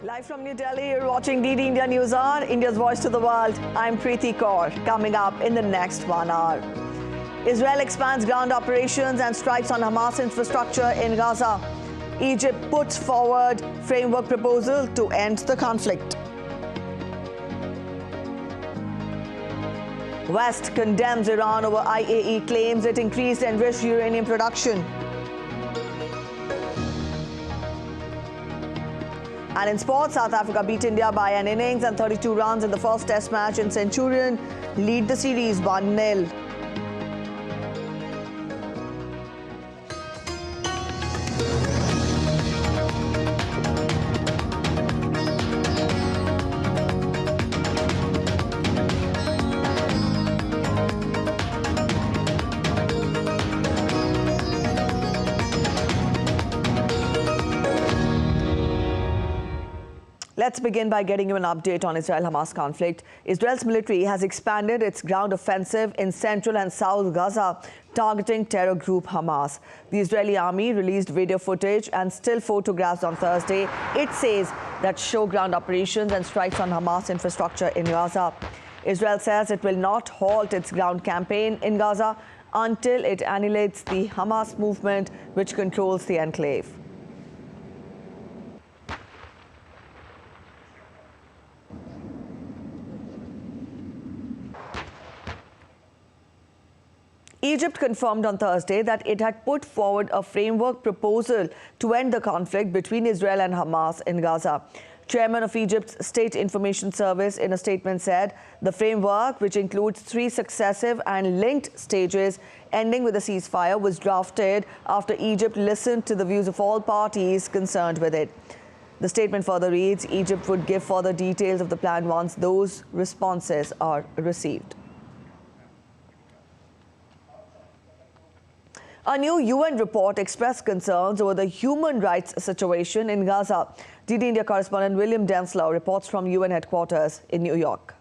Live from New Delhi, you're watching DD India News Hour, India's voice to the world. I'm Preeti Kaur. Coming up in the next 1 hour. Israel expands ground operations and strikes on Hamas infrastructure in Gaza. Egypt puts forward framework proposal to end the conflict. West condemns Iran over IAE claims it increased enriched uranium production. And in sports, South Africa beat India by an innings and 32 runs in the first test match in Centurion, lead the series 1-0. Let's begin by getting you an update on Israel-Hamas conflict. Israel's military has expanded its ground offensive in central and south Gaza, targeting terror group Hamas. The Israeli army released video footage and still photographs on Thursday. It says that show ground operations and strikes on Hamas infrastructure in Gaza. Israel says it will not halt its ground campaign in Gaza until it annihilates the Hamas movement, which controls the enclave. Egypt confirmed on Thursday that it had put forward a framework proposal to end the conflict between Israel and Hamas in Gaza. Chairman of Egypt's State Information Service in a statement said the framework, which includes 3 successive and linked stages ending with a ceasefire, was drafted after Egypt listened to the views of all parties concerned with it. The statement further reads, Egypt would give further details of the plan once those responses are received. A new UN report expressed concerns over the human rights situation in Gaza. DD India correspondent William Denslow reports from UN headquarters in New York.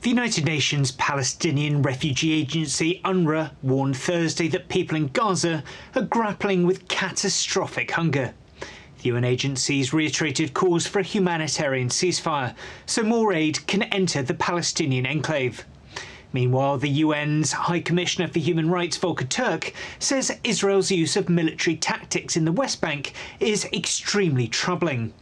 The United Nations Palestinian Refugee Agency, UNRWA, warned Thursday that people in Gaza are grappling with catastrophic hunger. The UN agency's reiterated calls for a humanitarian ceasefire so more aid can enter the Palestinian enclave. Meanwhile, the UN's High Commissioner for Human Rights, Volker Turk, says Israel's use of military tactics in the West Bank is extremely troubling.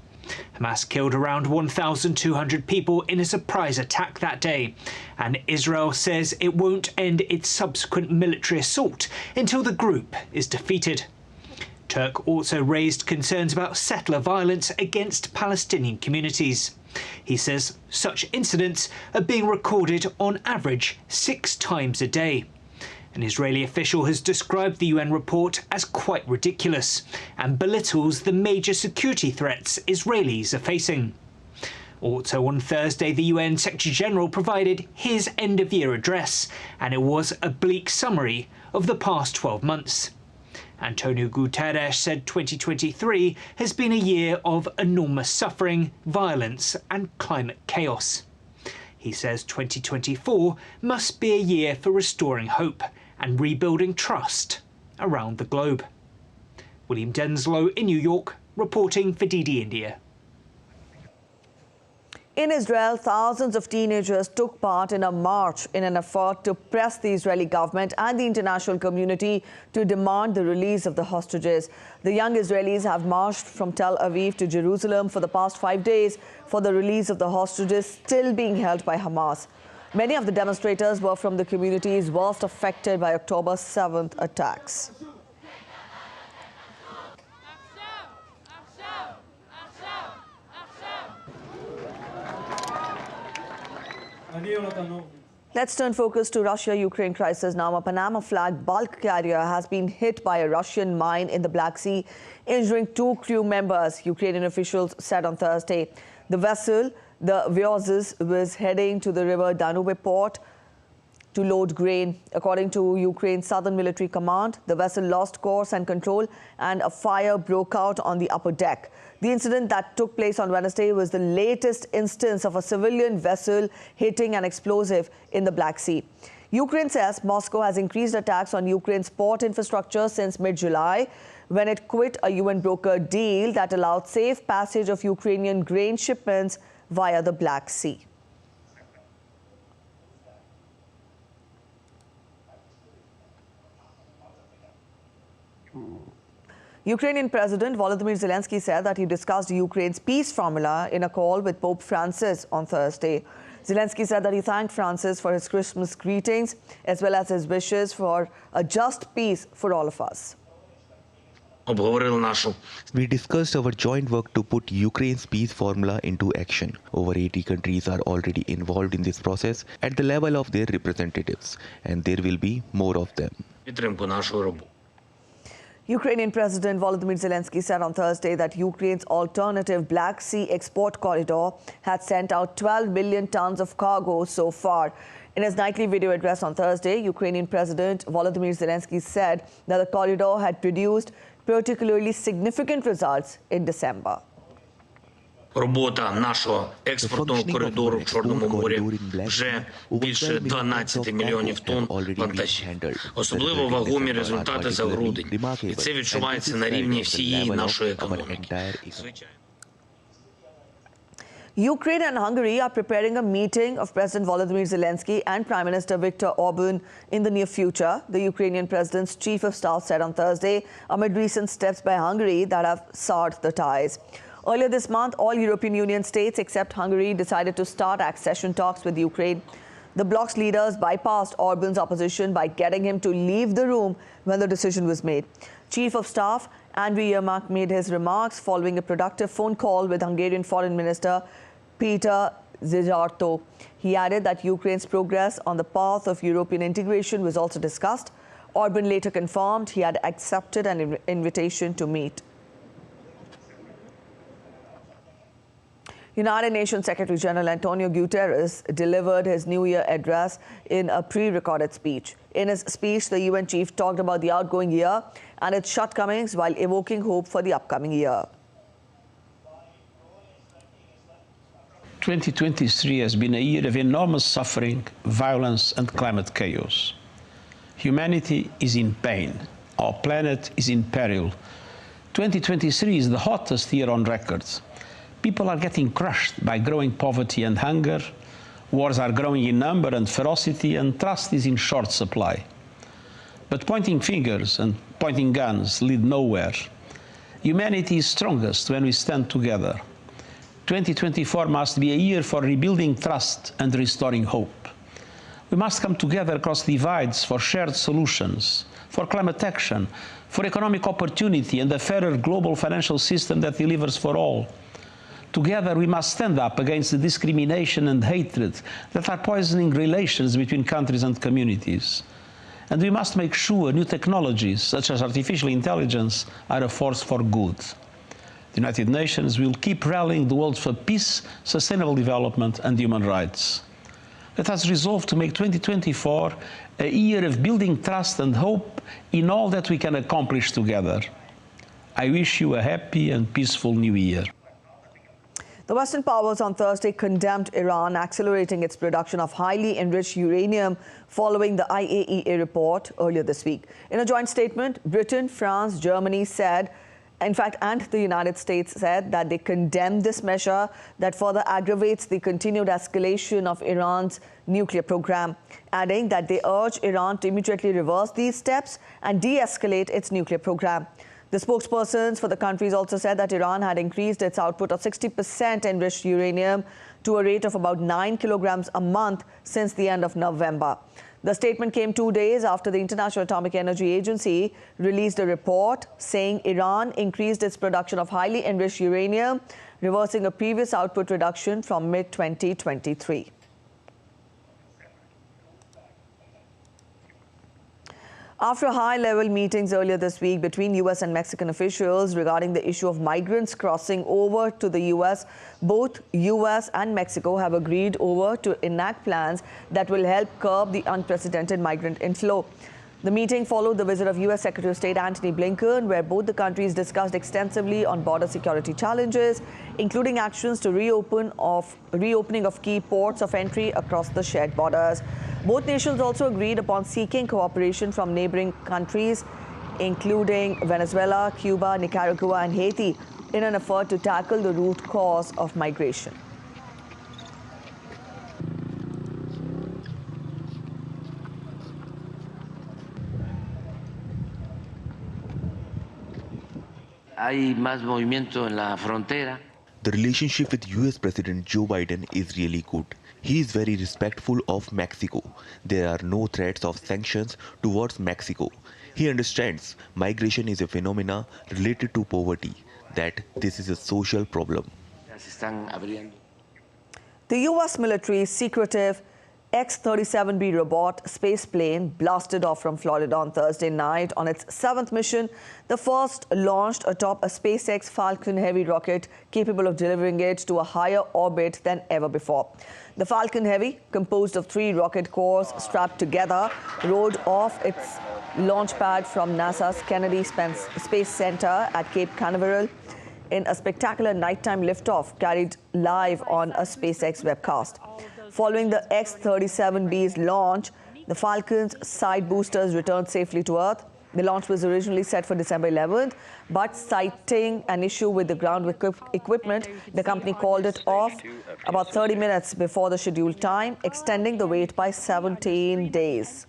Hamas killed around 1,200 people in a surprise attack that day, and Israel says it won't end its subsequent military assault until the group is defeated. Turk also raised concerns about settler violence against Palestinian communities. He says such incidents are being recorded on average 6 times a day. An Israeli official has described the UN report as quite ridiculous and belittles the major security threats Israelis are facing. Also on Thursday, the UN Secretary-General provided his end-of-year address, and it was a bleak summary of the past 12 months. Antonio Guterres said 2023 has been a year of enormous suffering, violence and climate chaos. He says 2024 must be a year for restoring hope and rebuilding trust around the globe. William Denslow in New York, reporting for DD India. In Israel, thousands of teenagers took part in a march in an effort to press the Israeli government and the international community to demand the release of the hostages. The young Israelis have marched from Tel Aviv to Jerusalem for the past 5 days for the release of the hostages still being held by Hamas. Many of the demonstrators were from the communities worst affected by October 7th attacks. Let's turn focus to Russia-Ukraine crisis now. A Panama flag bulk carrier has been hit by a Russian mine in the Black Sea, injuring 2 crew members, Ukrainian officials said on Thursday. The vessel, the Vyazis, was heading to the river Danube port to load grain. According to Ukraine's Southern Military Command, the vessel lost course and control and a fire broke out on the upper deck. The incident that took place on Wednesday was the latest instance of a civilian vessel hitting an explosive in the Black Sea. Ukraine says Moscow has increased attacks on Ukraine's port infrastructure since mid-July. when it quit a UN brokered deal that allowed safe passage of Ukrainian grain shipments via the Black Sea. Ukrainian President Volodymyr Zelensky said that he discussed Ukraine's peace formula in a call with Pope Francis on Thursday. Zelensky said that he thanked Francis for his Christmas greetings as well as his wishes for a just peace for all of us. We discussed our joint work to put Ukraine's peace formula into action. Over 80 countries are already involved in this process at the level of their representatives, and there will be more of them. Ukrainian President Volodymyr Zelensky said on Thursday that Ukraine's alternative Black Sea export corridor had sent out 12 million tons of cargo so far. In his nightly video address on Thursday, Ukrainian President Volodymyr Zelensky said that the corridor had produced particularly significant results in December. Робота нашого експортного коридору в Чорному морі вже більше 12 мільйонів тонн вантажів. Особливо вагомі результати за грудень. І це відчувається на рівні всієї нашої економіки. Ukraine and Hungary are preparing a meeting of President Volodymyr Zelensky and Prime Minister Viktor Orban in the near future, the Ukrainian president's chief of staff said on Thursday, amid recent steps by Hungary that have soured the ties. Earlier this month, all European Union states except Hungary decided to start accession talks with Ukraine. The bloc's leaders bypassed Orban's opposition by getting him to leave the room when the decision was made. Chief of Staff Andriy Yermak made his remarks following a productive phone call with Hungarian Foreign Minister Peter Szijjártó. He added that Ukraine's progress on the path of European integration was also discussed. Orban later confirmed he had accepted an invitation to meet. United Nations Secretary General Antonio Guterres delivered his New Year address in a pre-recorded speech. In his speech, the UN chief talked about the outgoing year and its shortcomings while evoking hope for the upcoming year. 2023 has been a year of enormous suffering, violence, and climate chaos. Humanity is in pain. Our planet is in peril. 2023 is the hottest year on record. People are getting crushed by growing poverty and hunger. Wars are growing in number and ferocity, and trust is in short supply. But pointing fingers and pointing guns lead nowhere. Humanity is strongest when we stand together. 2024 must be a year for rebuilding trust and restoring hope. We must come together across divides for shared solutions, for climate action, for economic opportunity and a fairer global financial system that delivers for all. Together, we must stand up against the discrimination and hatred that are poisoning relations between countries and communities. And we must make sure new technologies, such as artificial intelligence, are a force for good. The United Nations will keep rallying the world for peace, sustainable development, and human rights. Let us resolve to make 2024 a year of building trust and hope in all that we can accomplish together. I wish you a happy and peaceful new year. The Western powers on Thursday condemned Iran accelerating its production of highly enriched uranium following the IAEA report earlier this week. In a joint statement, Britain, France, Germany said, in fact, and the United States said that they condemn this measure that further aggravates the continued escalation of Iran's nuclear program, adding that they urge Iran to immediately reverse these steps and de-escalate its nuclear program. The spokespersons for the countries also said that Iran had increased its output of 60% enriched uranium to a rate of about 9 kilograms a month since the end of November. The statement came 2 days after the International Atomic Energy Agency released a report saying Iran increased its production of highly enriched uranium, reversing a previous output reduction from mid-2023. After high-level meetings earlier this week between U.S. and Mexican officials regarding the issue of migrants crossing over to the U.S., both U.S. and Mexico have agreed to enact plans that will help curb the unprecedented migrant inflow. The meeting followed the visit of U.S. Secretary of State Antony Blinken, where both the countries discussed extensively on border security challenges, including actions to reopening of key ports of entry across the shared borders. Both nations also agreed upon seeking cooperation from neighboring countries including Venezuela, Cuba, Nicaragua, and Haiti, in an effort to tackle the root cause of migration. Hay más movimiento en la frontera. The relationship with US President Joe Biden is really good. He is very respectful of Mexico. There are no threats of sanctions towards Mexico. He understands migration is a phenomena related to poverty, that this is a social problem. The US military's secretive X-37B robot space plane blasted off from Florida on Thursday night on its 7th mission, the first launched atop a SpaceX Falcon Heavy rocket capable of delivering it to a higher orbit than ever before. The Falcon Heavy, composed of 3 rocket cores strapped together, rode off its launch pad from NASA's Kennedy Space Center at Cape Canaveral in a spectacular nighttime liftoff carried live on a SpaceX webcast. Following the X-37B's launch, the Falcon's side boosters returned safely to Earth. The launch was originally set for December 11th, but citing an issue with the ground equipment, the company called it off about 30 minutes before the scheduled time, extending the wait by 17 days.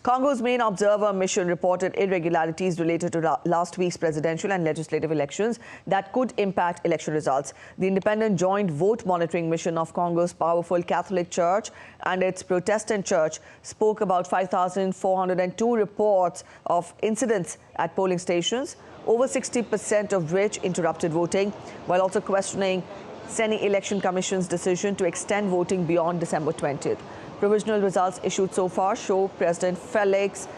Congo's main observer mission reported irregularities related to last week's presidential and legislative elections that could impact election results. The independent joint vote monitoring mission of Congo's powerful Catholic Church and its Protestant Church spoke about 5,402 reports of incidents at polling stations, over 60% of which interrupted voting, while also questioning Senate Election Commission's decision to extend voting beyond December 20th. Provisional results issued so far show President Felix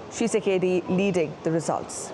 Tshisekedi leading the results.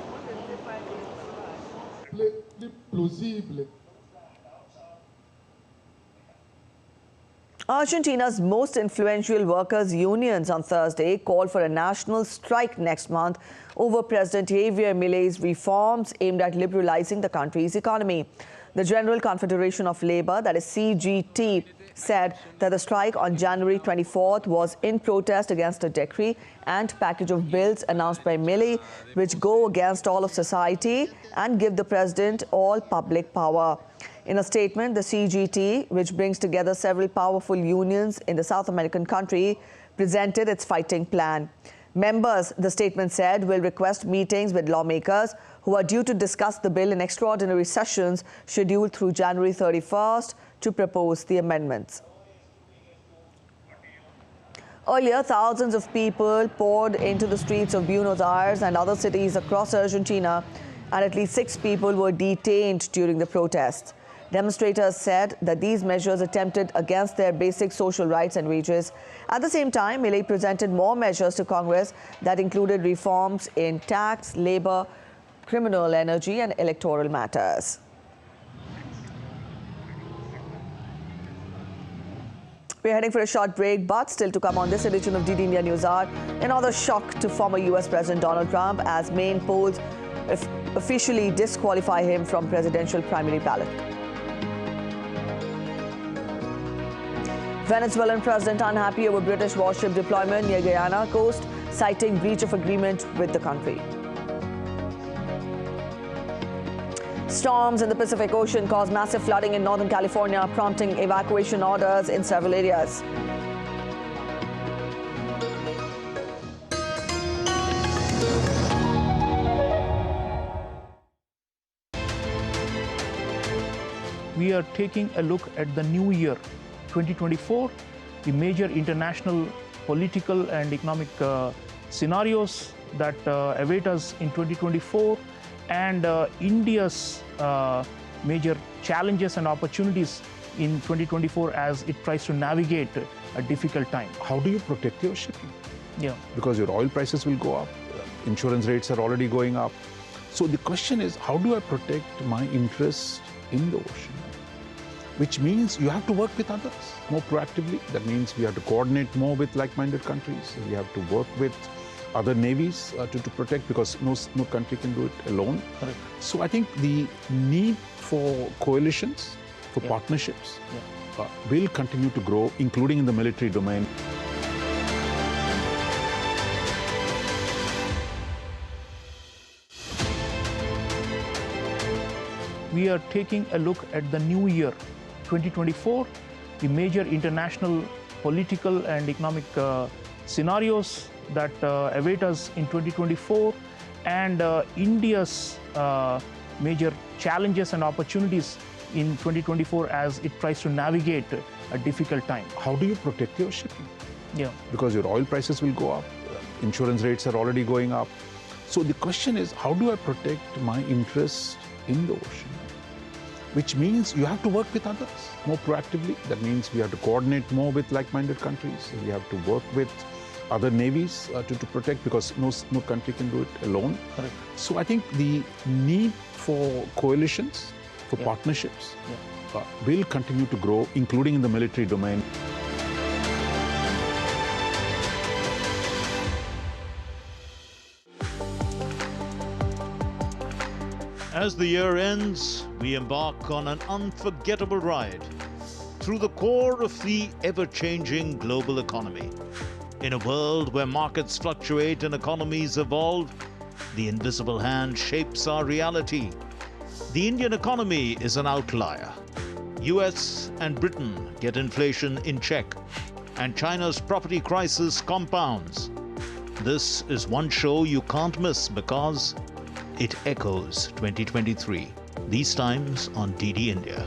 Argentina's most influential workers' unions on Thursday called for a national strike next month over President Javier Milei's reforms aimed at liberalizing the country's economy. The General Confederation of Labour, that is CGT, said that the strike on January 24th was in protest against a decree and package of bills announced by Milei, which go against all of society and give the president all public power. In a statement, the CGT, which brings together several powerful unions in the South American country, presented its fighting plan. Members, the statement said, will request meetings with lawmakers who are due to discuss the bill in extraordinary sessions scheduled through January 31st to propose the amendments. Earlier, thousands of people poured into the streets of Buenos Aires and other cities across Argentina, and at least 6 people were detained during the protests. Demonstrators said that these measures attempted against their basic social rights and wages. At the same time, Milei presented more measures to Congress that included reforms in tax, labor, criminal, energy, and electoral matters. We're heading for a short break, but still to come on this edition of DD India News Hour, another shock to former US President Donald Trump as Maine polls officially disqualify him from presidential primary ballot. Venezuelan president unhappy over British warship deployment near Guyana coast, citing breach of agreement with the country. Storms in the Pacific Ocean caused massive flooding in Northern California, prompting evacuation orders in several areas. We are taking a look at the new year, 2024, the major international political and economic scenarios that await us in 2024, and India's major challenges and opportunities in 2024 as it tries to navigate a difficult time. How do you protect your shipping? Yeah. Because your oil prices will go up, insurance rates are already going up. So the question is, how do I protect my interests in the ocean? Which means you have to work with others more proactively. That means we have to coordinate more with like-minded countries. We have to work with other navies to protect, because no country can do it alone. Correct. So I think the need for coalitions, for partnerships, will continue to grow, including in the military domain. we are taking a look at the new year, 2024, the major international political and economic scenarios that await us in 2024, and India's major challenges and opportunities in 2024 as it tries to navigate a difficult time. How do you protect your shipping? Yeah. Because your oil prices will go up, insurance rates are already going up. So the question is, how do I protect my interest in the ocean? Which means you have to work with others more proactively. That means we have to coordinate more with like-minded countries. We have to work with other navies to protect, because no country can do it alone. Correct. So I think the need for coalitions, for partnerships, will continue to grow, including in the military domain. As the year ends, we embark on an unforgettable ride through the core of the ever-changing global economy. In a world where markets fluctuate and economies evolve, the invisible hand shapes our reality. The Indian economy is an outlier. US and Britain get inflation in check, and China's property crisis compounds. This is one show you can't miss because it echoes 2023, these times on DD India.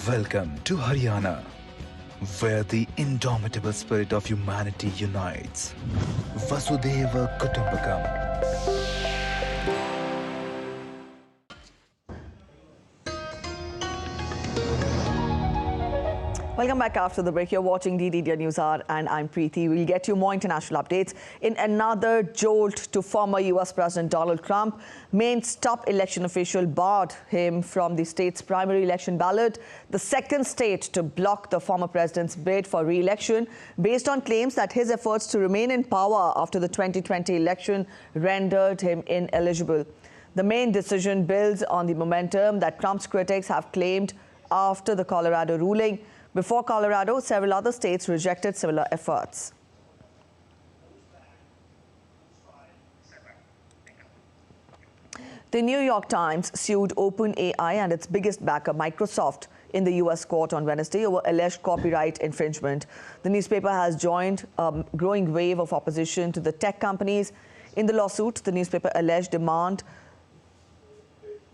Welcome to Haryana, where the indomitable spirit of humanity unites. Vasudhaiva Kutumbakam. Welcome back after the break. You're watching DD India News Hour, and I'm Preeti. We'll get you more international updates. In another jolt to former US President Donald Trump, Maine's top election official barred him from the state's primary election ballot, the second state to block the former president's bid for re-election, based on claims that his efforts to remain in power after the 2020 election rendered him ineligible. The Maine decision builds on the momentum that Trump's critics have claimed after the Colorado ruling. Before Colorado, several other states rejected similar efforts. The New York Times sued OpenAI and its biggest backer, Microsoft, in the U.S. court on Wednesday over alleged copyright infringement. The newspaper has joined a growing wave of opposition to the tech companies. In the lawsuit, the newspaper alleged demand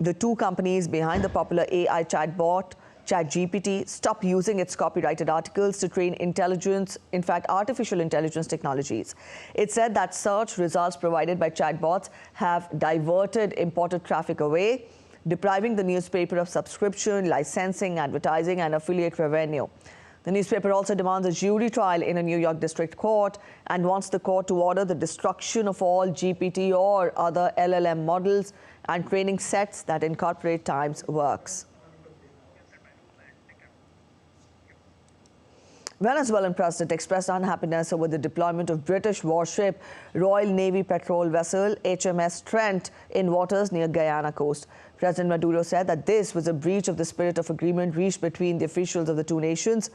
the two companies behind the popular AI chatbot ChatGPT stop using its copyrighted articles to train intelligence, in fact, artificial intelligence technologies. It said that search results provided by chatbots have diverted imported traffic away, depriving the newspaper of subscription, licensing, advertising, and affiliate revenue. The newspaper also demands a jury trial in a New York district court and wants the court to order the destruction of all GPT or other LLM models and training sets that incorporate Times works. Venezuelan president expressed unhappiness over the deployment of British warship Royal Navy patrol vessel HMS Trent in waters near Guyana coast. President Maduro said that this was a breach of the spirit of agreement reached between the officials of the two nations.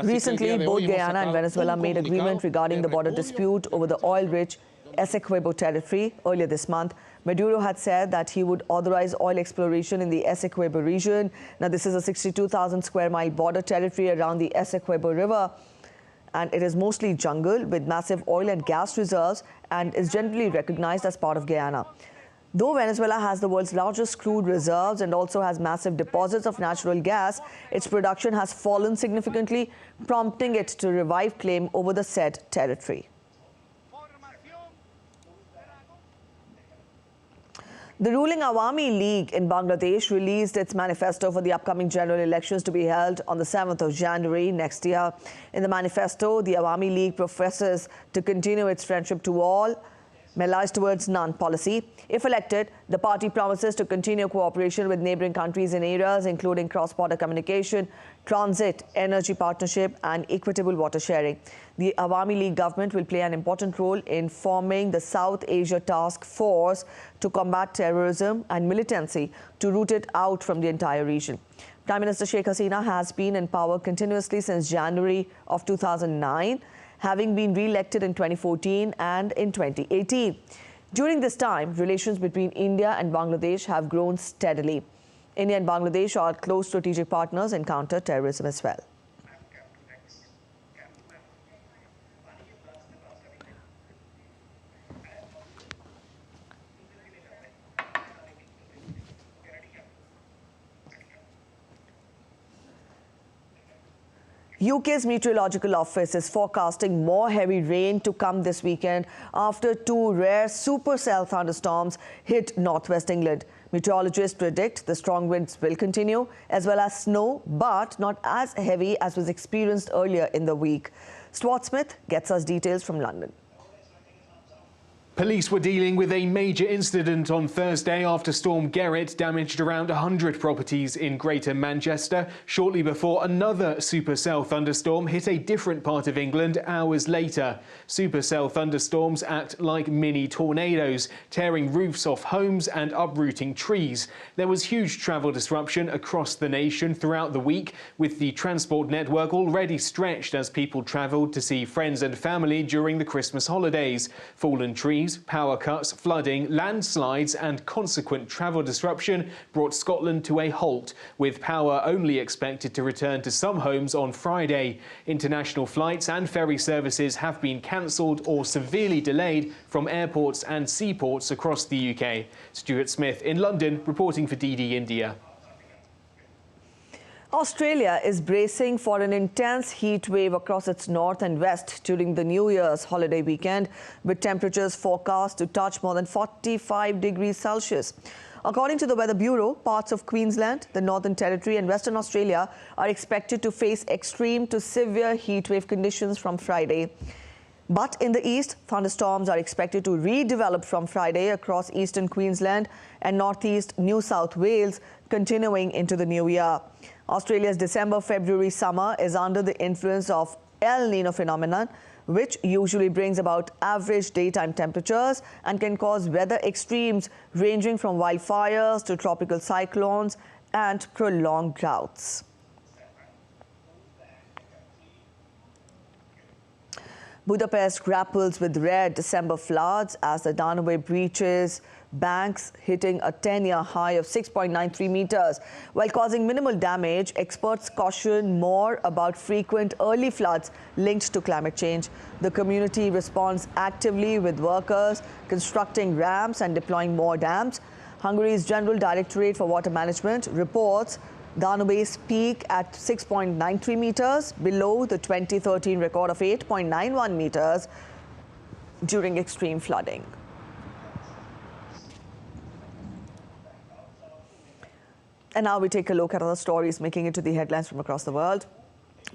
Recently, both Guyana and Venezuela made agreement regarding the border dispute over the oil-rich Essequibo territory. Earlier this month, Maduro had said that he would authorize oil exploration in the Essequibo region. Now, this is a 62,000 square mile border territory around the Essequibo River, and it is mostly jungle with massive oil and gas reserves and is generally recognized as part of Guyana. Though Venezuela has the world's largest crude reserves and also has massive deposits of natural gas, its production has fallen significantly, prompting it to revive claim over the said territory. The ruling Awami League in Bangladesh released its manifesto for the upcoming general elections to be held on the 7th of January next year. In the manifesto, the Awami League professes to continue its friendship to all, malice towards none policy. If elected, the party promises to continue cooperation with neighboring countries in areas including cross-border communication, transit, energy partnership and equitable water sharing. The Awami League government will play an important role in forming the South Asia Task Force to combat terrorism and militancy to root it out from the entire region. Prime Minister Sheikh Hasina has been in power continuously since January of 2009, having been re-elected in 2014 and in 2018. During this time, relations between India and Bangladesh have grown steadily. India and Bangladesh are close strategic partners and counter terrorism as well. UK's Meteorological Office is forecasting more heavy rain to come this weekend after two rare supercell thunderstorms hit northwest England. Meteorologists predict the strong winds will continue, as well as snow, but not as heavy as was experienced earlier in the week. Stuart Smith gets us details from London. Police were dealing with a major incident on Thursday after Storm Gerrit damaged around 100 properties in Greater Manchester, shortly before another supercell thunderstorm hit a different part of England hours later. Supercell thunderstorms act like mini tornadoes, tearing roofs off homes and uprooting trees. There was huge travel disruption across the nation throughout the week, with the transport network already stretched as people travelled to see friends and family during the Christmas holidays. Fallen trees, power cuts, flooding, landslides and consequent travel disruption brought Scotland to a halt, with power only expected to return to some homes on Friday. International flights and ferry services have been cancelled or severely delayed from airports and seaports across the UK. Stuart Smith in London reporting for DD India. Australia is bracing for an intense heat wave across its north and west during the New Year's holiday weekend, with temperatures forecast to touch more than 45 degrees Celsius. According to the Weather Bureau, parts of Queensland, the Northern Territory and Western Australia are expected to face extreme to severe heat wave conditions from Friday. But in the east, thunderstorms are expected to redevelop from Friday across eastern Queensland and northeast New South Wales, continuing into the new year. Australia's December-February summer is under the influence of El Nino phenomenon, which usually brings about average daytime temperatures and can cause weather extremes ranging from wildfires to tropical cyclones and prolonged droughts. Budapest grapples with rare December floods as the Danube breaches banks, hitting a 10-year high of 6.93 meters. While causing minimal damage, experts caution more about frequent early floods linked to climate change. The community responds actively with workers constructing ramps and deploying more dams. Hungary's General Directorate for Water Management reports Danube's peak at 6.93 meters, below the 2013 record of 8.91 meters during extreme flooding. And now we take a look at other stories making it to the headlines from across the world.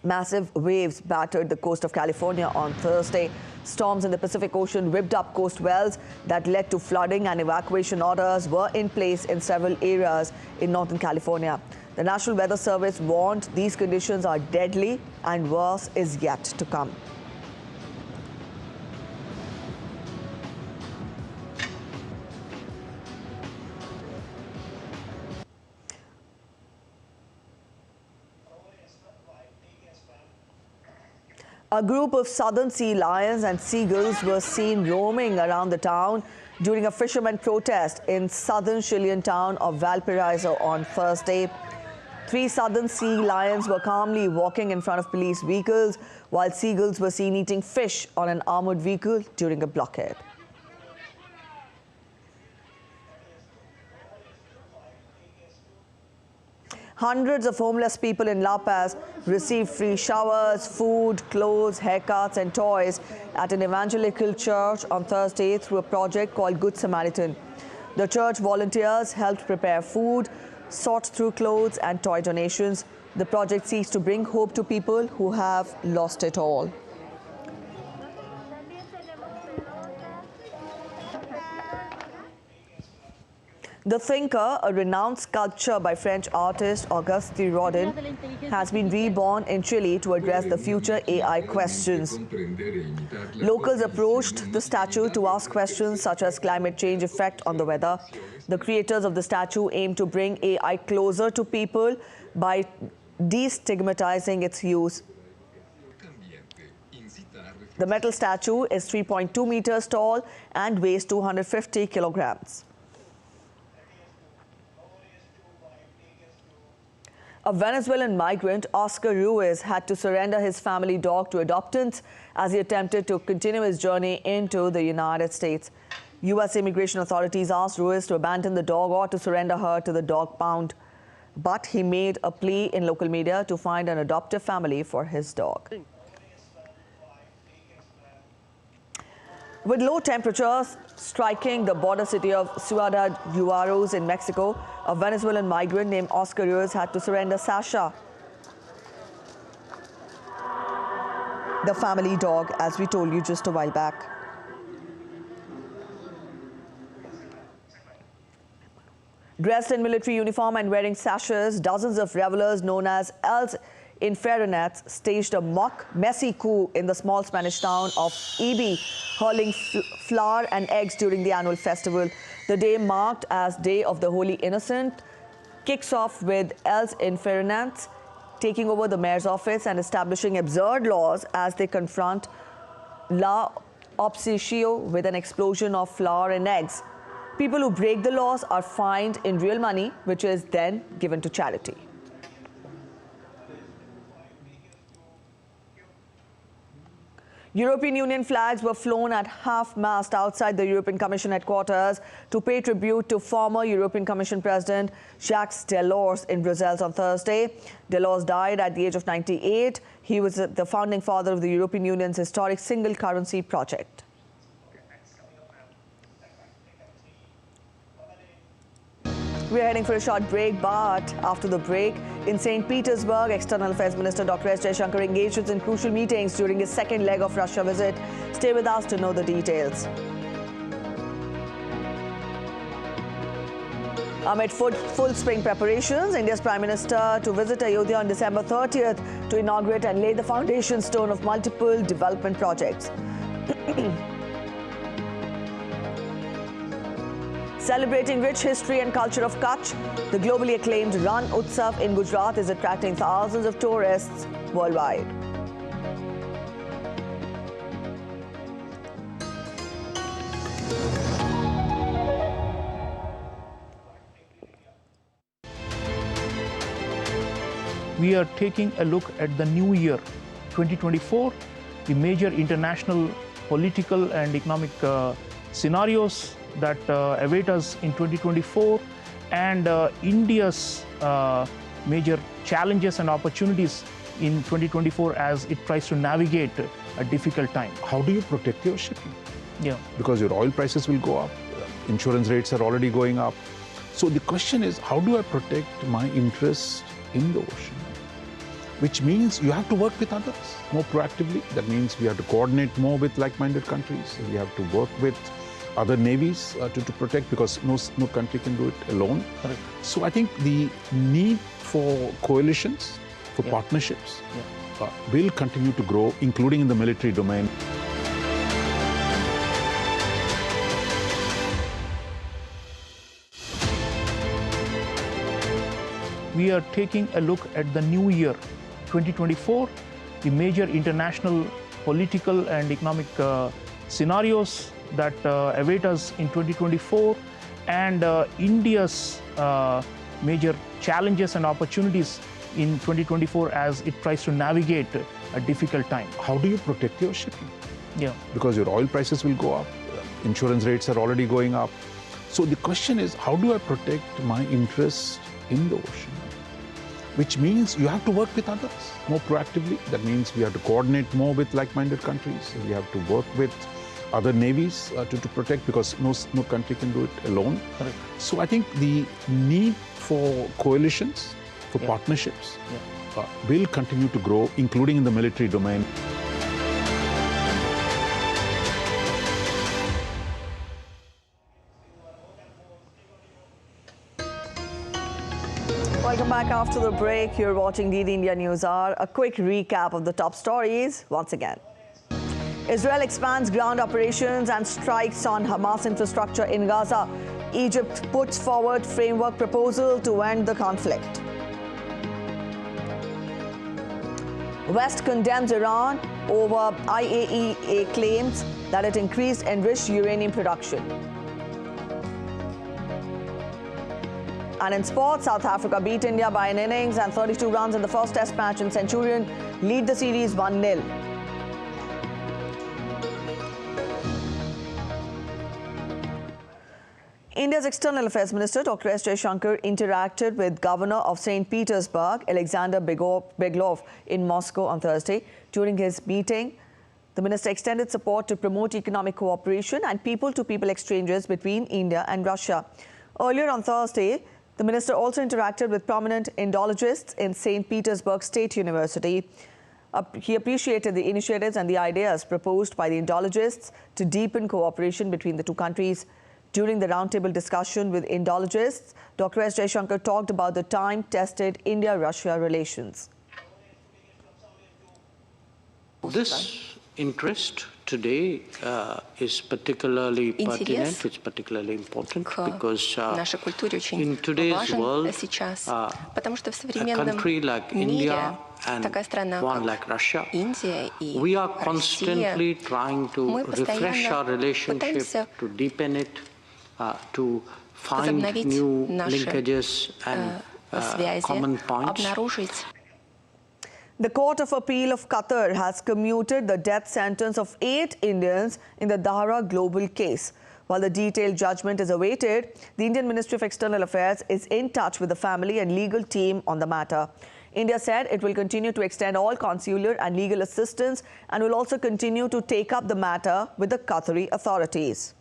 Massive waves battered the coast of California on Thursday. Storms in the Pacific Ocean whipped up coast wells that led to flooding, and evacuation orders were in place in several areas in Northern California. The National Weather Service warned these conditions are deadly and worse is yet to come. A group of southern sea lions and seagulls were seen roaming around the town during a fishermen protest in southern Chilean town of Valparaiso on Thursday. 3 southern sea lions were calmly walking in front of police vehicles, while seagulls were seen eating fish on an armored vehicle during a blockade. Hundreds of homeless people in La Paz received free showers, food, clothes, haircuts and toys at an evangelical church on Thursday through a project called Good Samaritan. The church volunteers helped prepare food, sort through clothes and toy donations. The project seeks to bring hope to people who have lost it all. The Thinker, a renowned sculpture by French artist Auguste Rodin, has been reborn in Chile to address the future AI questions. Locals approached the statue to ask questions such as climate change effect on the weather. The creators of the statue aim to bring AI closer to people by destigmatizing its use. The metal statue is 3.2 meters tall and weighs 250 kilograms. A Venezuelan migrant, Oscar Ruiz, had to surrender his family dog to adoptants as he attempted to continue his journey into the United States. U.S. immigration authorities asked Ruiz to abandon the dog or to surrender her to the dog pound. But he made a plea in local media to find an adoptive family for his dog. With low temperatures striking the border city of Ciudad Juárez in Mexico, a Venezuelan migrant named Oscar Ruiz had to surrender Sasha, the family dog, as we told you just a while back. Dressed in military uniform and wearing sashes, dozens of revelers known as Els Infernats staged a mock messy coup in the small Spanish town of Ibi, hurling flour and eggs during the annual festival. The day, marked as Day of the Holy Innocent, kicks off with Els Infernats taking over the mayor's office and establishing absurd laws as they confront La Obsesio with an explosion of flour and eggs. People who break the laws are fined in real money, which is then given to charity. European Union flags were flown at half-mast outside the European Commission headquarters to pay tribute to former European Commission President Jacques Delors in Brussels on Thursday. Delors died at the age of 98. He was the founding father of the European Union's historic single currency project. We're heading for a short break, but after the break, in St. Petersburg, External Affairs Minister Dr. S. Jaishankar engages in crucial meetings during his second leg of Russia visit. Stay with us to know the details. Amid full spring preparations, India's Prime Minister to visit Ayodhya on December 30th to inaugurate and lay the foundation stone of multiple development projects. Celebrating rich history and culture of Kutch, the globally acclaimed Ran Utsav in Gujarat is attracting thousands of tourists worldwide. We are taking a look at the new year, 2024, the major international political and economic scenarios that await us in 2024, and India's major challenges and opportunities in 2024 as it tries to navigate a difficult time. How do you protect your shipping? Yeah. Because your oil prices will go up, insurance rates are already going up. So the question is, how do I protect my interest in the ocean? Which means you have to work with others more proactively. That means we have to coordinate more with like-minded countries. We have to work with other navies to protect, because no country can do it alone. Correct. So I think the need for coalitions, for partnerships, will continue to grow, including in the military domain. We are taking a look at the new year, 2024, the major international political and economic scenarios that await us in 2024, and India's major challenges and opportunities in 2024 as it tries to navigate a difficult time. How do you protect your shipping? Yeah. Because your oil prices will go up, insurance rates are already going up. So the question is, how do I protect my interests in the ocean? Which means you have to work with others more proactively. That means we have to coordinate more with like-minded countries. We have to work with other navies to protect, because no country can do it alone. Correct. So I think the need for coalitions, for partnerships, will continue to grow, including in the military domain. Welcome back after the break. You're watching DD India News Hour. A quick recap of the top stories once again. Israel expands ground operations and strikes on Hamas infrastructure in Gaza. Egypt puts forward framework proposal to end the conflict. West condemns Iran over IAEA claims that it increased enriched uranium production. And in sports, South Africa beat India by an innings and 32 runs in the first test match, and Centurion lead the series 1-0. India's External Affairs Minister Dr. S. Jaishankar interacted with Governor of St. Petersburg, Alexander Beglov, in Moscow on Thursday. During his meeting, the minister extended support to promote economic cooperation and people-to-people exchanges between India and Russia. Earlier on Thursday, the minister also interacted with prominent Indologists in St. Petersburg State University. He appreciated the initiatives and the ideas proposed by the Indologists to deepen cooperation between the two countries. During the roundtable discussion with Indologists, Dr. S. Jaishankar talked about the time-tested India-Russia relations. This interest today is particularly pertinent, it's particularly important, because in today's world, a country like India and one like Russia, we are constantly trying to refresh our relationship, to deepen it, to find new linkages and common points. The Court of Appeal of Qatar has commuted the death sentence of 8 Indians in the Dahra global case. While the detailed judgment is awaited, the Indian Ministry of External Affairs is in touch with the family and legal team on the matter. India said it will continue to extend all consular and legal assistance and will also continue to take up the matter with the Qatari authorities.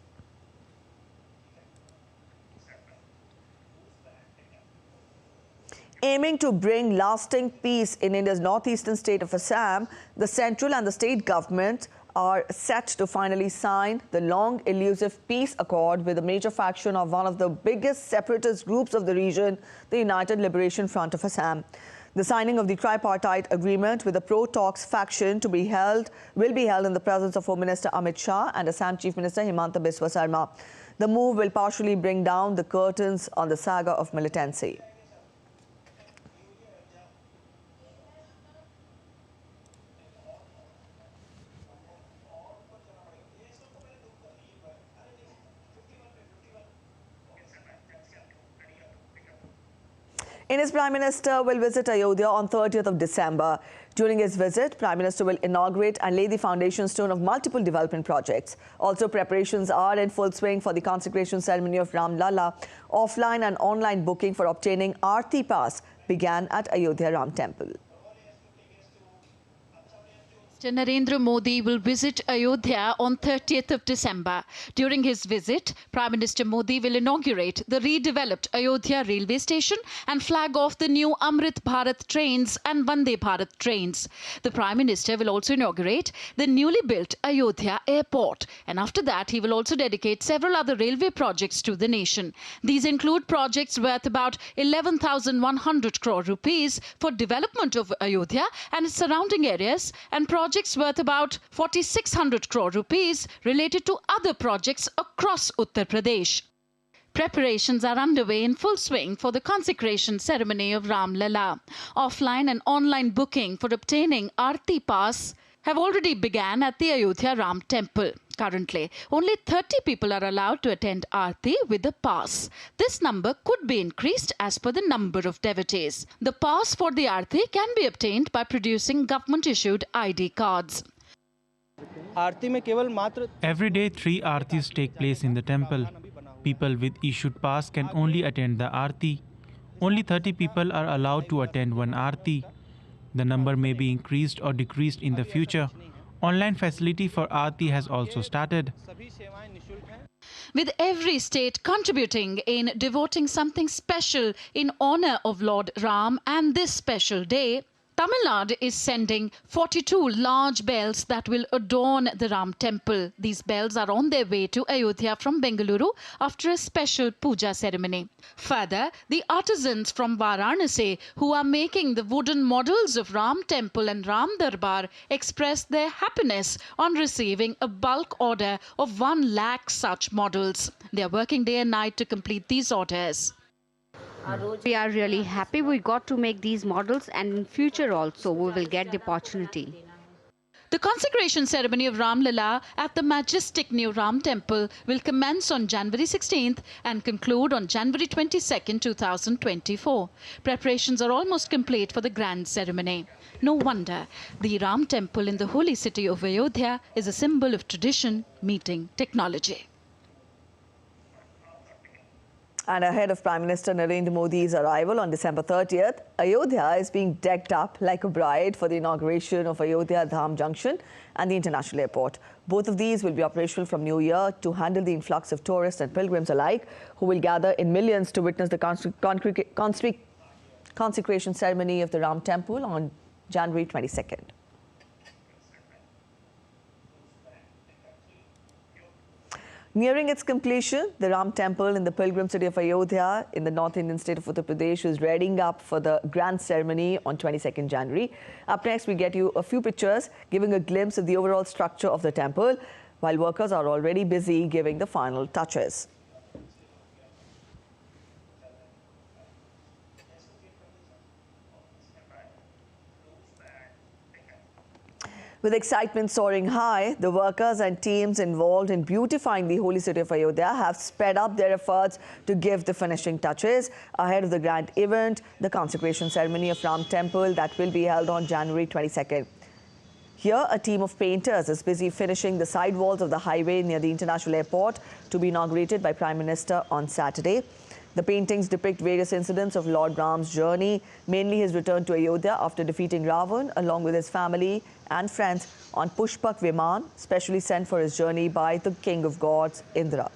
Aiming to bring lasting peace in India's northeastern state of Assam, the central and the state government are set to finally sign the long elusive peace accord with a major faction of one of the biggest separatist groups of the region, the United Liberation Front of Assam. The signing of the tripartite agreement with the pro-talks faction will be held in the presence of Home Minister Amit Shah and Assam Chief Minister Himanta Biswa Sarma. The move will partially bring down the curtains on the saga of militancy. India's Prime Minister will visit Ayodhya on 30th of December. During his visit, Prime Minister will inaugurate and lay the foundation stone of multiple development projects. Also, preparations are in full swing for the consecration ceremony of Ram Lalla. Offline and online booking for obtaining Aarti Pass began at Ayodhya Ram Temple. Narendra Modi will visit Ayodhya on 30th of December. During his visit, Prime Minister Modi will inaugurate the redeveloped Ayodhya railway station and flag off the new Amrit Bharat trains and Vande Bharat trains. The Prime Minister will also inaugurate the newly built Ayodhya airport, and after that he will also dedicate several other railway projects to the nation. These include projects worth about 11,100 crore rupees for development of Ayodhya and its surrounding areas, and projects worth about 4,600 crore rupees related to other projects across Uttar Pradesh. Preparations are underway in full swing for the consecration ceremony of Ram Lalla. Offline and online booking for obtaining Aarti Pass have already begun at the Ayodhya Ram Temple. Currently, only 30 people are allowed to attend Aarti with a pass. This number could be increased as per the number of devotees. The pass for the Aarti can be obtained by producing government-issued ID cards. Every day, 3 Aartis take place in the temple. People with issued pass can only attend the Aarti. Only 30 people are allowed to attend one Aarti. The number may be increased or decreased in the future. Online facility for Aarti has also started. With every state contributing in devoting something special in honor of Lord Ram and this special day, Tamil Nadu is sending 42 large bells that will adorn the Ram temple. These bells are on their way to Ayodhya from Bengaluru after a special puja ceremony. Further, the artisans from Varanasi who are making the wooden models of Ram temple and Ram Darbar expressed their happiness on receiving a bulk order of 1 lakh such models. They are working day and night to complete these orders. We are really happy we got to make these models, and in future also we will get the opportunity. The consecration ceremony of Ram Lala at the majestic new Ram temple will commence on January 16th and conclude on January 22nd, 2024. Preparations are almost complete for the grand ceremony. No wonder the Ram temple in the holy city of Ayodhya is a symbol of tradition meeting technology. And ahead of Prime Minister Narendra Modi's arrival on December 30th, Ayodhya is being decked up like a bride for the inauguration of Ayodhya Dham Junction and the international airport. Both of these will be operational from New Year to handle the influx of tourists and pilgrims alike, who will gather in millions to witness the consecration ceremony of the Ram Temple on January 22nd. Nearing its completion, the Ram Temple in the pilgrim city of Ayodhya in the North Indian state of Uttar Pradesh is readying up for the grand ceremony on 22nd January. Up next, we get you a few pictures giving a glimpse of the overall structure of the temple, while workers are already busy giving the final touches. With excitement soaring high, the workers and teams involved in beautifying the holy city of Ayodhya have sped up their efforts to give the finishing touches ahead of the grand event, the consecration ceremony of Ram Temple that will be held on January 22nd. Here, a team of painters is busy finishing the side walls of the highway near the international airport to be inaugurated by Prime Minister on Saturday. The paintings depict various incidents of Lord Ram's journey, mainly his return to Ayodhya after defeating Ravan, along with his family and friends on Pushpak Viman, specially sent for his journey by the king of gods, Indra.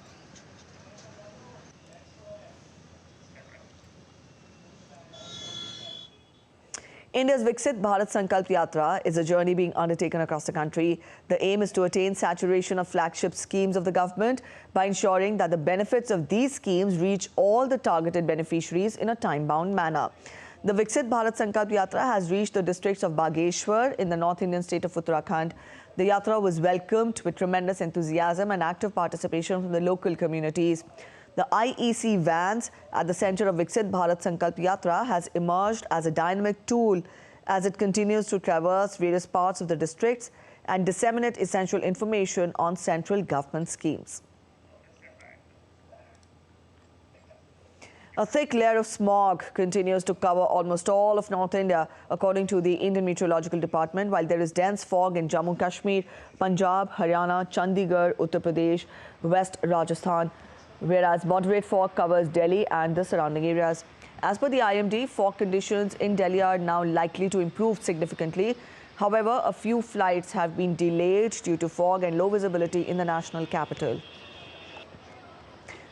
India's Viksit Bharat Sankalp Yatra is a journey being undertaken across the country. The aim is to attain saturation of flagship schemes of the government by ensuring that the benefits of these schemes reach all the targeted beneficiaries in a time-bound manner. The Viksit Bharat Sankalp Yatra has reached the districts of Bageshwar in the North Indian state of Uttarakhand. The Yatra was welcomed with tremendous enthusiasm and active participation from the local communities. The IEC vans at the center of Viksit Bharat Sankalp Yatra has emerged as a dynamic tool as it continues to traverse various parts of the districts and disseminate essential information on central government schemes. A thick layer of smog continues to cover almost all of North India, according to the Indian Meteorological Department, while there is dense fog in Jammu Kashmir, Punjab, Haryana, Chandigarh, Uttar Pradesh, West Rajasthan, whereas moderate fog covers Delhi and the surrounding areas. As per the IMD, fog conditions in Delhi are now likely to improve significantly. However, a few flights have been delayed due to fog and low visibility in the national capital.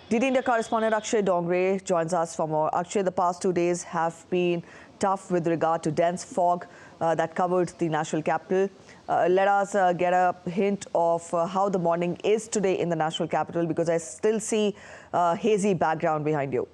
DD India correspondent Akshay Dongre joins us for more. Akshay, the past 2 days have been tough with regard to dense fog that covered the national capital. Let us get a hint of how the morning is today in the national capital, because I still see a hazy background behind you.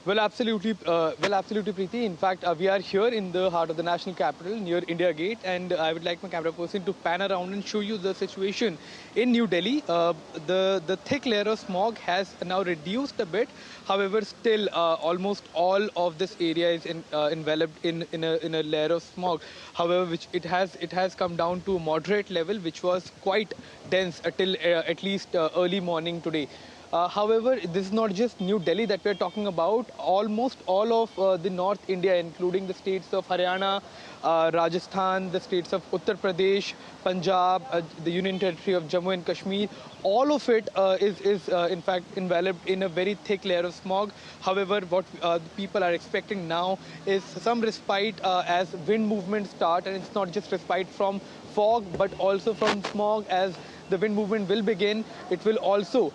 Well, absolutely, Preeti. In fact, we are here in the heart of the national capital near India Gate, and I would like my camera person to pan around and show you the situation in New Delhi. The thick layer of smog has now reduced a bit. However, still almost all of this area is enveloped in a layer of smog. However, which it has come down to a moderate level, which was quite dense until at least early morning today. However, this is not just New Delhi that we're talking about. Almost all of the North India, including the states of Haryana, Rajasthan, the states of Uttar Pradesh, Punjab, the Union Territory of Jammu and Kashmir, all of it is in fact enveloped in a very thick layer of smog. However, what people are expecting now is some respite as wind movements start, and it's not just respite from fog but also from smog. As the wind movement will begin, it will also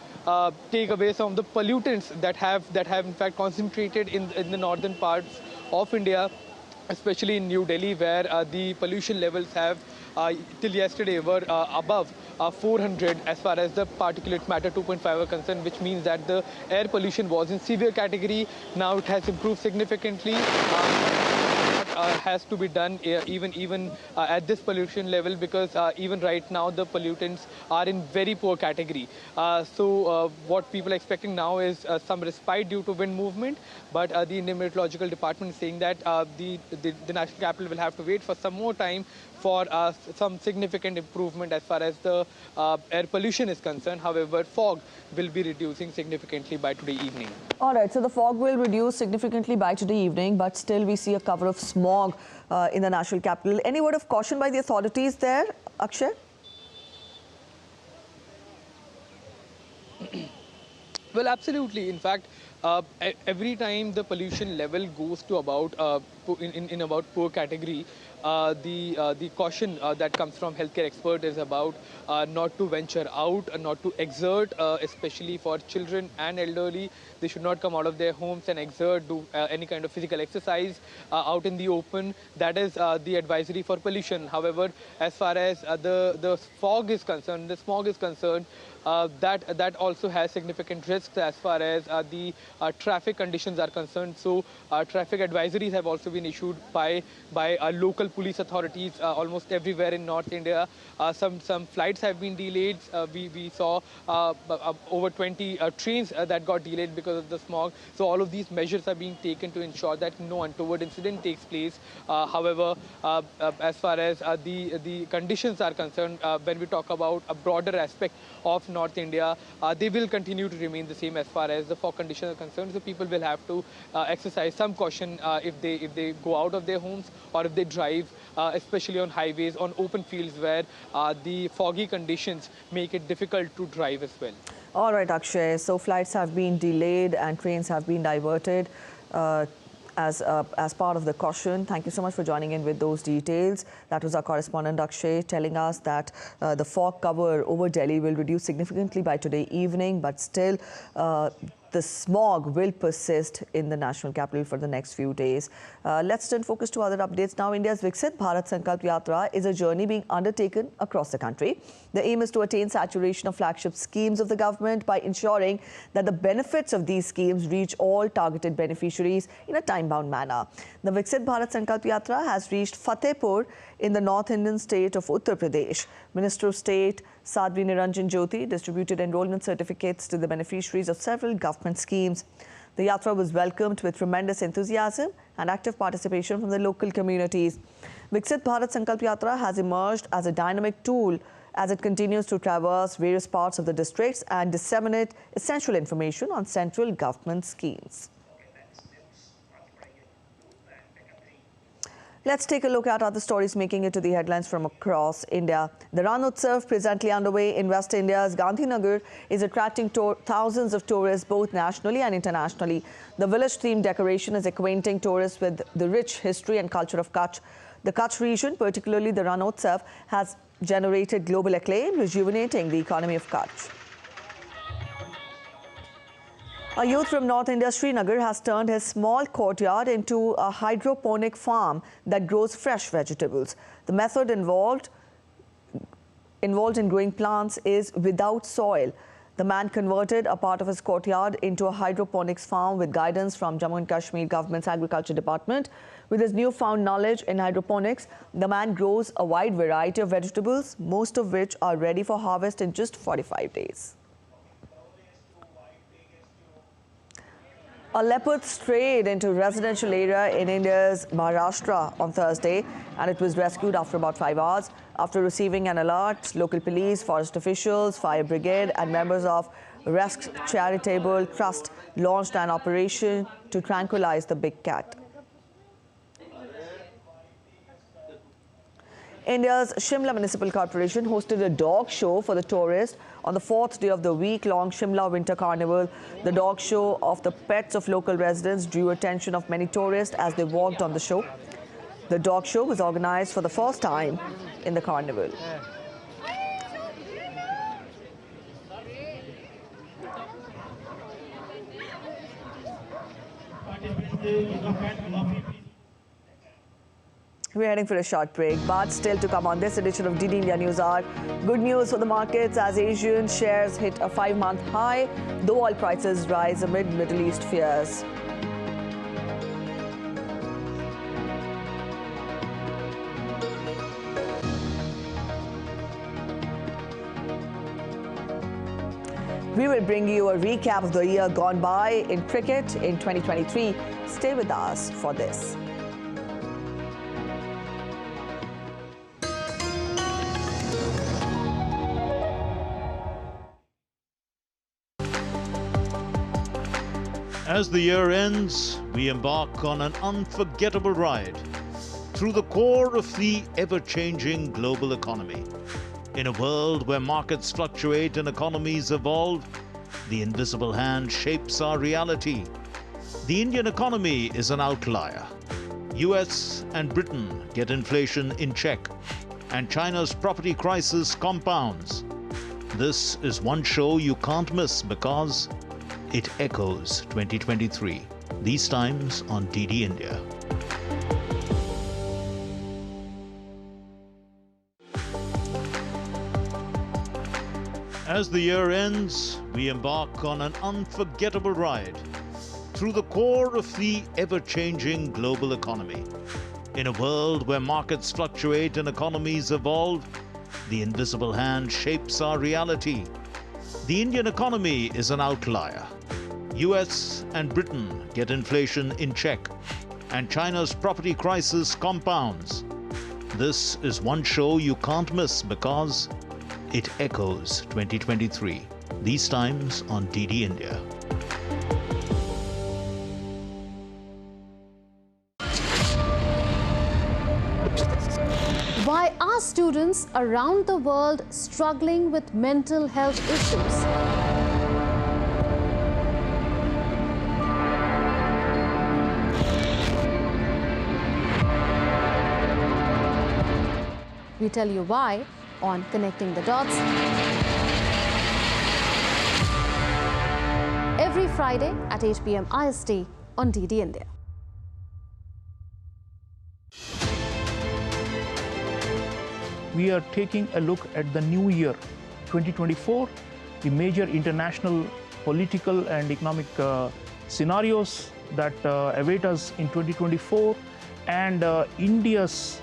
take away some of the pollutants that have in fact concentrated in the northern parts of India, especially in New Delhi, where the pollution levels have till yesterday were above 400 as far as the particulate matter 2.5 are concerned, which means that the air pollution was in severe category. Now it has improved significantly. Has to be done even at this pollution level, because even right now the pollutants are in very poor category. So what people are expecting now is some respite due to wind movement, but the Indian Meteorological Department is saying that the national capital will have to wait for some more time for some significant improvement as far as the air pollution is concerned. However, fog will be reducing significantly by today evening. All right, so the fog will reduce significantly by today evening, but still we see a cover of smog in the national capital. Any word of caution by the authorities there, Akshay? Well, absolutely. In fact, every time the pollution level goes to about in about poor category, the caution that comes from healthcare expert is about not to venture out, not to exert, especially for children and elderly. They should not come out of their homes and exert, do any kind of physical exercise out in the open. That is the advisory for pollution. However, as far as the fog is concerned, the smog is concerned, that also has significant risks as far as the traffic conditions are concerned. So traffic advisories have also been issued by local police authorities almost everywhere in North India. Some flights have been delayed. We saw over 20 trains that got delayed because of the smog. So all of these measures are being taken to ensure that no untoward incident takes place. However, as far as the conditions are concerned, when we talk about a broader aspect of North India, they will continue to remain the same as far as the fog conditions are concerned. So people will have to exercise some caution if they go out of their homes or if they drive, especially on highways, on open fields where the foggy conditions make it difficult to drive as well. All right, Akshay. So flights have been delayed and trains have been diverted as part of the caution. Thank you so much for joining in with those details. That was our correspondent Akshay telling us that the fog cover over Delhi will reduce significantly by today evening, but still the smog will persist in the national capital for the next few days. Let's turn focus to other updates now. India's Viksit Bharat Sankalp Yatra is a journey being undertaken across the country. The aim is to attain saturation of flagship schemes of the government by ensuring that the benefits of these schemes reach all targeted beneficiaries in a time-bound manner. The Viksit Bharat Sankalp Yatra has reached Fatehpur in the North Indian state of Uttar Pradesh. Minister of State Sadhvi Niranjan Jyoti distributed enrollment certificates to the beneficiaries of several government schemes. The Yatra was welcomed with tremendous enthusiasm and active participation from the local communities. Viksit Bharat Sankalp Yatra has emerged as a dynamic tool as it continues to traverse various parts of the districts and disseminate essential information on central government schemes. Let's take a look at other stories making it to the headlines from across India. The Ran Utsav, presently underway in West India's Gandhinagar, is attracting thousands of tourists both nationally and internationally. The village-themed decoration is acquainting tourists with the rich history and culture of Kutch. The Kutch region, particularly the Ran Utsav, has generated global acclaim, rejuvenating the economy of Kutch. A youth from North India, Srinagar, has turned his small courtyard into a hydroponic farm that grows fresh vegetables. The method involved in growing plants is without soil. The man converted a part of his courtyard into a hydroponics farm with guidance from Jammu and Kashmir government's agriculture department. With his newfound knowledge in hydroponics, the man grows a wide variety of vegetables, most of which are ready for harvest in just 45 days. A leopard strayed into a residential area in India's Maharashtra on Thursday, and it was rescued after about 5 hours. After receiving an alert, local police, forest officials, fire brigade and members of Rescue Charitable Trust launched an operation to tranquilize the big cat. India's Shimla Municipal Corporation hosted a dog show for the tourists on the 4th day of the week-long Shimla Winter Carnival. The dog show of the pets of local residents drew attention of many tourists as they walked on the show. The dog show was organized for the first time in the carnival. We're heading for a short break, but still to come on this edition of DD India News Hour. Good news for the markets as Asian shares hit a 5-month high, though oil prices rise amid Middle East fears. We will bring you a recap of the year gone by in cricket in 2023. Stay with us for this. As the year ends, we embark on an unforgettable ride through the core of the ever-changing global economy. In a world where markets fluctuate and economies evolve, the invisible hand shapes our reality. The Indian economy is an outlier. US and Britain get inflation in check, and China's property crisis compounds. This is one show you can't miss because it echoes 2023, these times on DD India. As the year ends, we embark on an unforgettable ride through the core of the ever-changing global economy. In a world where markets fluctuate and economies evolve, the invisible hand shapes our reality. The Indian economy is an outlier. US and Britain get inflation in check, and China's property crisis compounds. This is one show you can't miss because it echoes 2023, these times on DD India. Why are students around the world struggling with mental health issues? We tell you why on Connecting the Dots every Friday at 8 p.m. IST on DD India. We are taking a look at the new year 2024, the major international political and economic scenarios that await us in 2024, and India's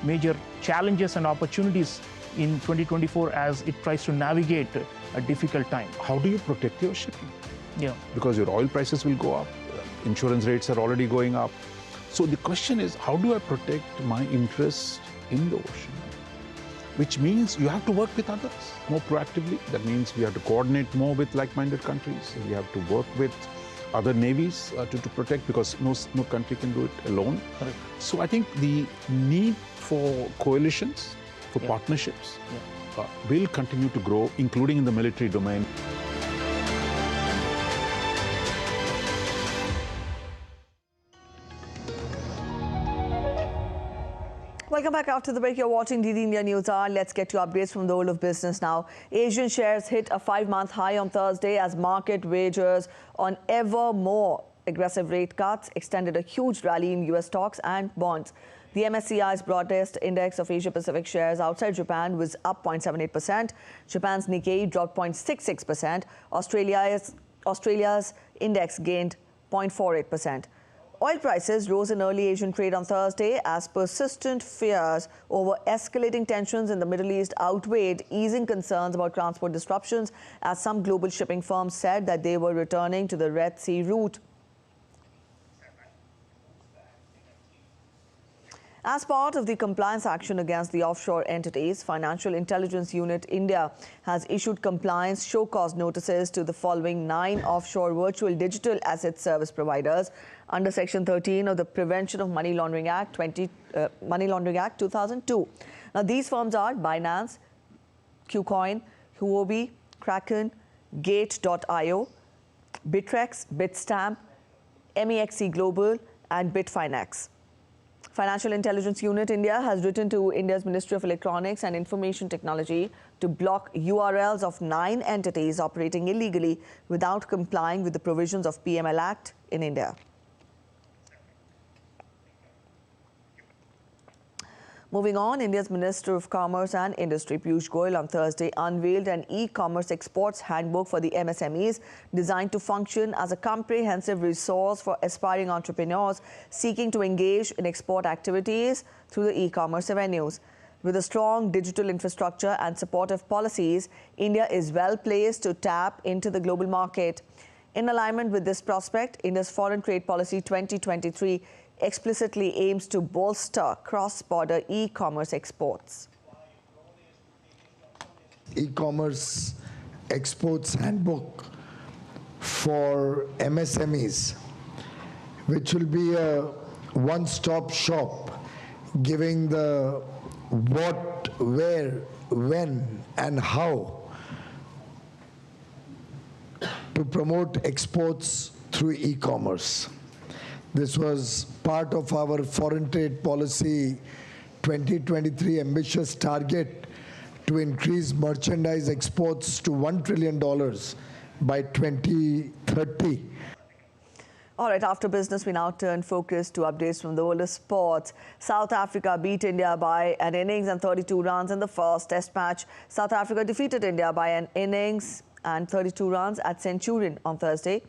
major challenges and opportunities in 2024 as it tries to navigate a difficult time. How do you protect your shipping? Yeah. Because your oil prices will go up, insurance rates are already going up. So the question is, how do I protect my interest in the ocean? Which means you have to work with others more proactively. That means we have to coordinate more with like-minded countries. We have to work with other navies to protect, because no country can do it alone. Correct. So I think the need for coalitions, for partnerships, will continue to grow, including in the military domain. Welcome back. After the break, you're watching DD India News Hour. Let's get to updates from the world of business now. Asian shares hit a 5-month high on Thursday as market wagers on ever more aggressive rate cuts extended a huge rally in US stocks and bonds. The MSCI's broadest index of Asia-Pacific shares outside Japan was up 0.78%. Japan's Nikkei dropped 0.66%. Australia's index gained 0.48%. Oil prices rose in early Asian trade on Thursday as persistent fears over escalating tensions in the Middle East outweighed easing concerns about transport disruptions, as some global shipping firms said that they were returning to the Red Sea route. As part of the compliance action against the offshore entities, Financial Intelligence Unit India has issued compliance show cause notices to the following 9 offshore virtual digital asset service providers under Section 13 of the Prevention of Money Laundering Act 2002. Now, these firms are Binance, Qcoin, Huobi, Kraken, Gate.io, Bittrex, Bitstamp, MEXC Global, and Bitfinex. Financial Intelligence Unit India has written to India's Ministry of Electronics and Information Technology to block URLs of 9 entities operating illegally without complying with the provisions of PML Act in India. Moving on, India's Minister of Commerce and Industry, Piyush Goyal, on Thursday unveiled an e-commerce exports handbook for the MSMEs designed to function as a comprehensive resource for aspiring entrepreneurs seeking to engage in export activities through the e-commerce avenues. With a strong digital infrastructure and supportive policies, India is well placed to tap into the global market. In alignment with this prospect, India's Foreign Trade Policy 2023 explicitly aims to bolster cross-border e-commerce exports. E-commerce exports handbook for MSMEs, which will be a one-stop shop giving the what, where, when and how to promote exports through e-commerce. This was part of our Foreign Trade Policy 2023 ambitious target to increase merchandise exports to $1 trillion by 2030. All right, after business, we now turn focus to updates from the world of sports. South Africa beat India by an innings and 32 runs in the first Test match. South Africa defeated India by an innings and 32 runs at Centurion on Thursday.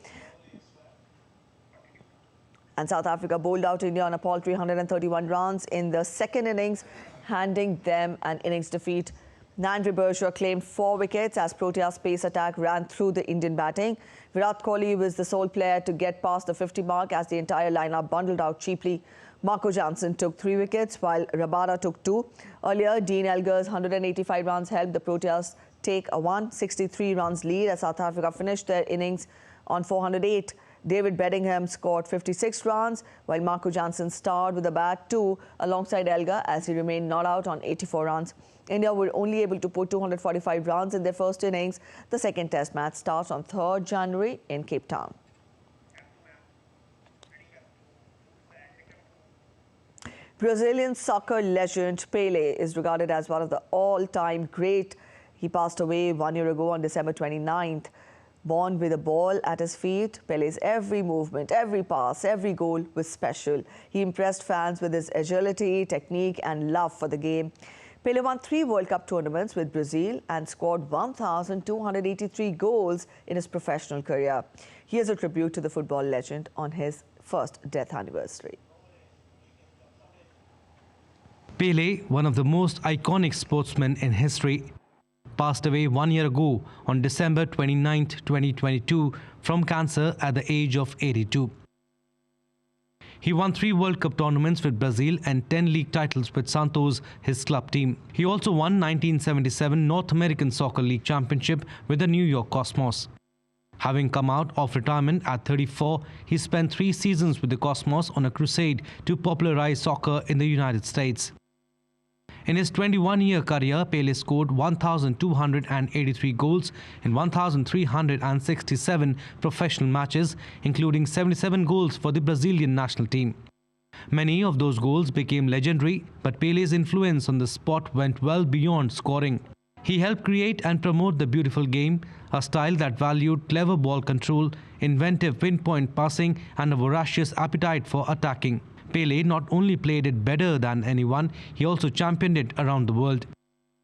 And South Africa bowled out India on a paltry 131 runs in the second innings, handing them an innings defeat. Nandri Berger claimed 4 wickets as Protea's pace attack ran through the Indian batting. Virat Kohli was the sole player to get past the 50 mark as the entire lineup bundled out cheaply. Marco Jansen took 3 wickets while Rabada took 2. Earlier, Dean Elgar's 185 runs helped the Proteas take a 163 runs lead as South Africa finished their innings on 408. David Bedingham scored 56 runs, while Marco Jansen starred with a bat too, alongside Elgar as he remained not out on 84 runs. India were only able to put 245 runs in their first innings. The second Test match starts on 3rd January in Cape Town. Brazilian soccer legend Pele is regarded as one of the all-time great. He passed away 1 year ago on December 29th. Born with a ball at his feet, Pele's every movement, every pass, every goal was special. He impressed fans with his agility, technique and love for the game. Pele won 3 World Cup tournaments with Brazil and scored 1,283 goals in his professional career. Here's a tribute to the football legend on his first death anniversary. Pele, one of the most iconic sportsmen in history, passed away 1 year ago on December 29, 2022 from cancer at the age of 82. He won 3 World Cup tournaments with Brazil and 10 league titles with Santos, his club team. He also won 1977 North American Soccer League Championship with the New York Cosmos. Having come out of retirement at 34, he spent 3 seasons with the Cosmos on a crusade to popularize soccer in the United States. In his 21-year career, Pele scored 1,283 goals in 1,367 professional matches, including 77 goals for the Brazilian national team. Many of those goals became legendary, but Pele's influence on the sport went well beyond scoring. He helped create and promote the beautiful game, a style that valued clever ball control, inventive pinpoint passing, and a voracious appetite for attacking. Pele not only played it better than anyone, he also championed it around the world.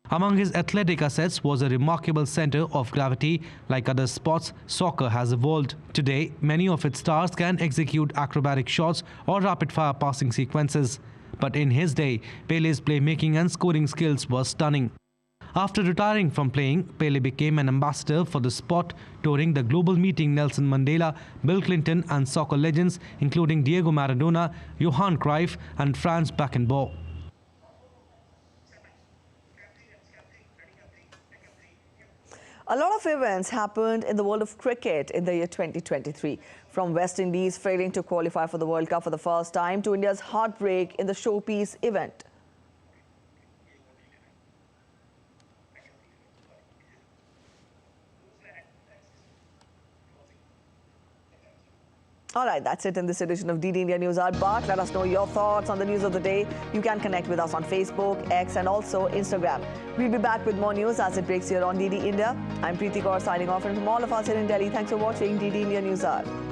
Among his athletic assets was a remarkable center of gravity. Like other sports, soccer has evolved. Today, many of its stars can execute acrobatic shots or rapid-fire passing sequences. But in his day, Pele's playmaking and scoring skills were stunning. After retiring from playing, Pele became an ambassador for the sport, touring the global meeting Nelson Mandela, Bill Clinton and soccer legends including Diego Maradona, Johan Cruyff and Franz Beckenbauer. A lot of events happened in the world of cricket in the year 2023. From West Indies failing to qualify for the World Cup for the first time to India's heartbreak in the showpiece event. All right, that's it in this edition of DD India News Hour. But let us know your thoughts on the news of the day. You can connect with us on Facebook, X and also Instagram. We'll be back with more news as it breaks here on DD India. I'm Preeti Kaur signing off, and from all of us here in Delhi, thanks for watching DD India News Hour.